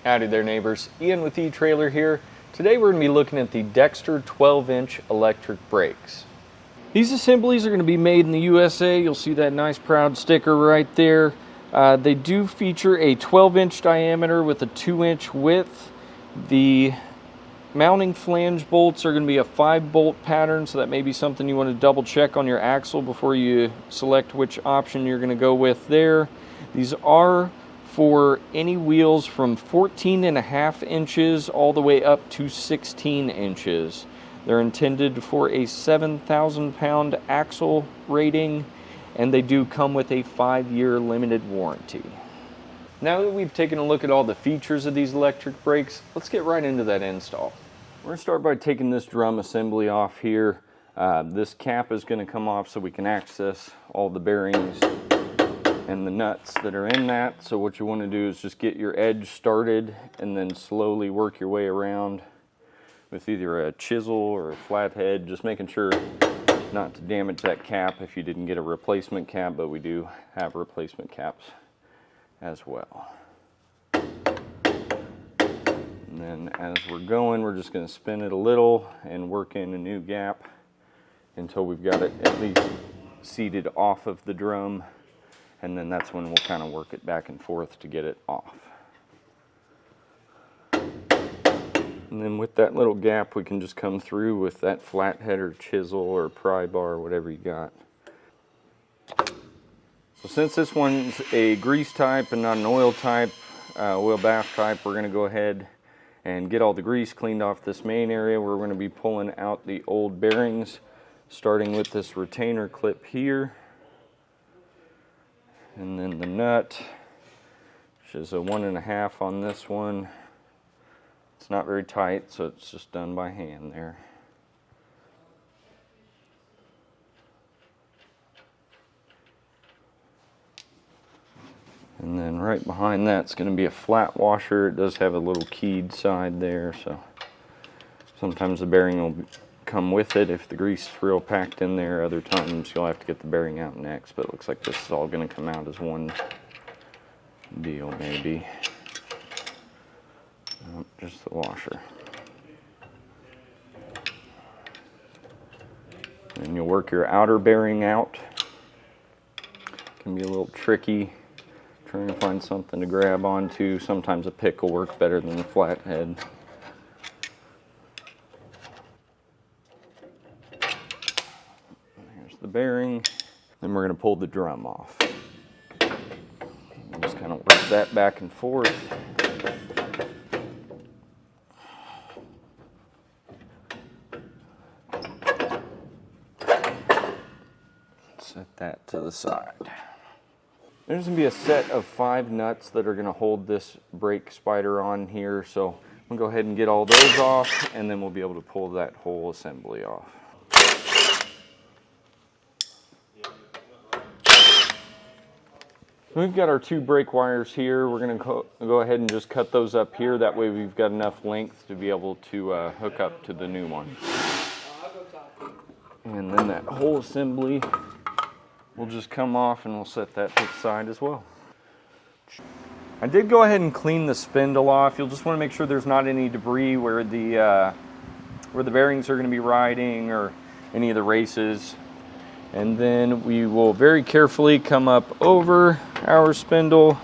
Howdy there neighbors, Ian with eTrailer here. Today we're going to be looking at the Dexter 12-inch electric brakes. These assemblies are going to be made in the USA. You'll see that nice proud sticker right there. They do feature a 12-inch diameter with a 2-inch width. The mounting flange bolts are going to be a 5-bolt pattern, so that may be something you want to double check on your axle before you select which option you're going to go with there. These are for any wheels from 14.5 inches all the way up to 16 inches. They're intended for a 7,000 pound axle rating, and they do come with a 5-year limited warranty. Now that we've taken a look at all the features of these electric brakes, let's get right into that install. We're going to start by taking this drum assembly off here. This cap is going to come off so we can access all the bearings and the nuts that are in that. So what you want to do is just get your edge started and then slowly work your way around with either a chisel or a flathead, just making sure not to damage that cap if you didn't get a replacement cap, but we do have replacement caps as well. And then as we're going, we're just going to spin it a little and work in a new gap until we've got it at least seated off of the drum. And then that's when we'll kind of work it back and forth to get it off. And then with that little gap, we can just come through with that flathead or chisel or pry bar, whatever you got. So since this one's a grease type and not an oil type, oil bath type, we're going to go ahead and get all the grease cleaned off this main area. We're going to be pulling out the old bearings, starting with this retainer clip here. And then the nut, which is a 1.5 on this one. It's not very tight, so it's just done by hand there. And then right behind that's going to be a flat washer. It does have a little keyed side there, so sometimes the bearing will come with it if the grease is real packed in there. Other times you'll have to get the bearing out next, but it looks like this is all going to come out as one deal maybe. Nope, just the washer. And you'll work your outer bearing out. Can be a little tricky trying to find something to grab onto. Sometimes a pick will work better than the flathead. The bearing, then we're going to pull the drum off. Just kind of work that back and forth. Set that to the side. There's going to be a set of 5 nuts that are going to hold this brake spider on here, so we'll go ahead and get all those off, and then we'll be able to pull that whole assembly off. We've got our 2 brake wires here. We're going to go ahead and just cut those up here. That way we've got enough length to be able to hook up to the new one. And then that whole assembly will just come off, and we'll set that to the side as well. I did go ahead and clean the spindle off. You'll just want to make sure there's not any debris where the bearings are going to be riding or any of the races. And then we will very carefully come up over our spindle,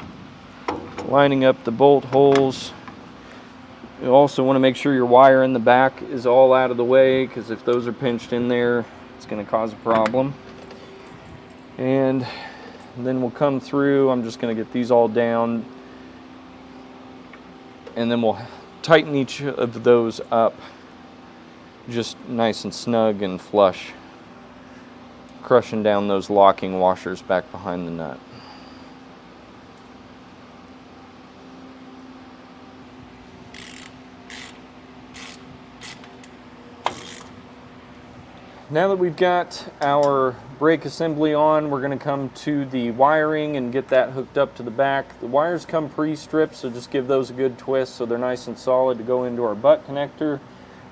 lining up the bolt holes. You also want to make sure your wire in the back is all out of the way, because if those are pinched in there, it's going to cause a problem. And then we'll come through. I'm just going to get these all down, and then we'll tighten each of those up just nice and snug and flush, crushing down those locking washers back behind the nut. Now that we've got our brake assembly on, we're going to come to the wiring and get that hooked up to the back. The wires come pre-stripped, so just give those a good twist so they're nice and solid to go into our butt connector.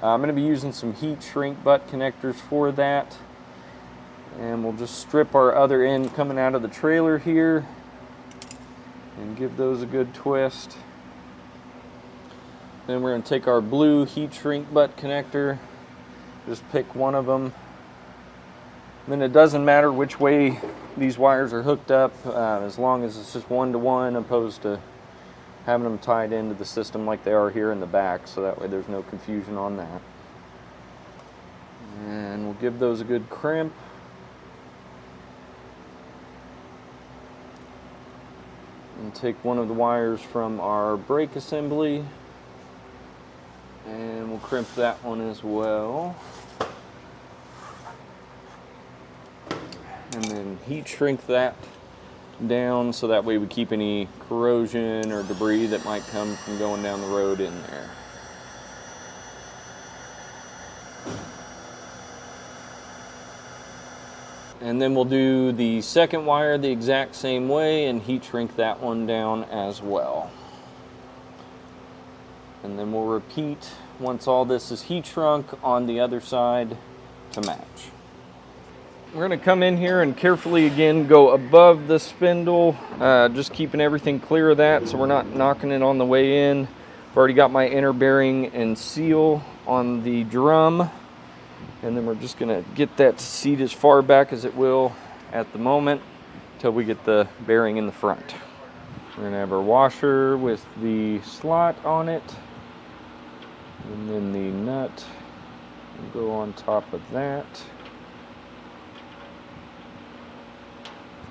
I'm going to be using some heat shrink butt connectors for that. And we'll just strip our other end coming out of the trailer here and give those a good twist. Then we're going to take our blue heat shrink butt connector, just pick one of them. Then it doesn't matter which way these wires are hooked up, as long as it's just one-to-one, opposed to having them tied into the system like they are here in the back, so that way there's no confusion on that. And we'll give those a good crimp. And take one of the wires from our brake assembly, and we'll crimp that one as well. And then heat shrink that down so that way we keep any corrosion or debris that might come from going down the road in there. And then we'll do the second wire the exact same way and heat shrink that one down as well. And then we'll repeat once all this is heat shrunk on the other side to match. We're going to come in here and carefully again go above the spindle, just keeping everything clear of that so we're not knocking it on the way in. I've already got my inner bearing and seal on the drum, and then we're just going to get that to seat as far back as it will at the moment until we get the bearing in the front. We're going to have our washer with the slot on it, and then the nut will go on top of that.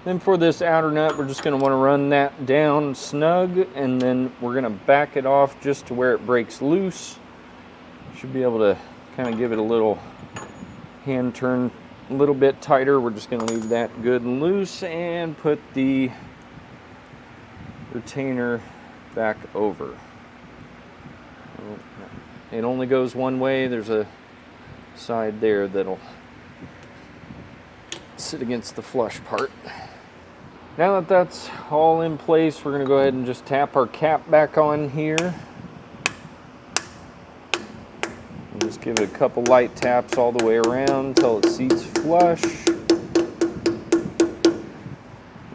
Then for this outer nut, we're just going to want to run that down snug, and then we're going to back it off just to where it breaks loose. Should be able to kind of give it a little hand turn a little bit tighter. We're just going to leave that good and loose and put the retainer back over. It only goes one way. There's a side there that'll sit against the flush part. Now that that's all in place, we're going to go ahead and just tap our cap back on here. And just give it a couple light taps all the way around until it seats flush.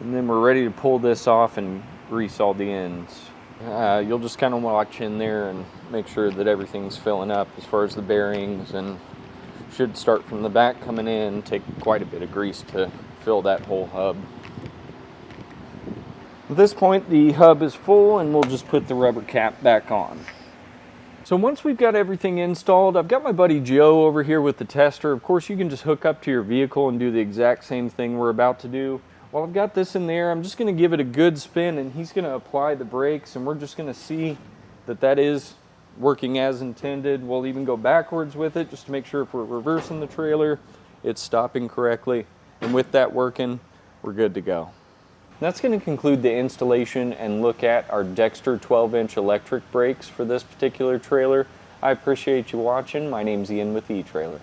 And then we're ready to pull this off and grease all the ends. You'll just kind of watch in there and make sure that everything's filling up as far as the bearings, and should start from the back coming in, take quite a bit of grease to fill that whole hub. At this point, the hub is full, and we'll just put the rubber cap back on. So once we've got everything installed, I've got my buddy Joe over here with the tester. Of course, you can just hook up to your vehicle and do the exact same thing we're about to do. While I've got this in there, I'm just going to give it a good spin, and he's going to apply the brakes, and we're just going to see that that is working as intended. We'll even go backwards with it just to make sure if we're reversing the trailer, it's stopping correctly. And with that working, we're good to go. That's going to conclude the installation and look at our Dexter 12-inch electric brakes for this particular trailer. I appreciate you watching. My name's Ian with eTrailer.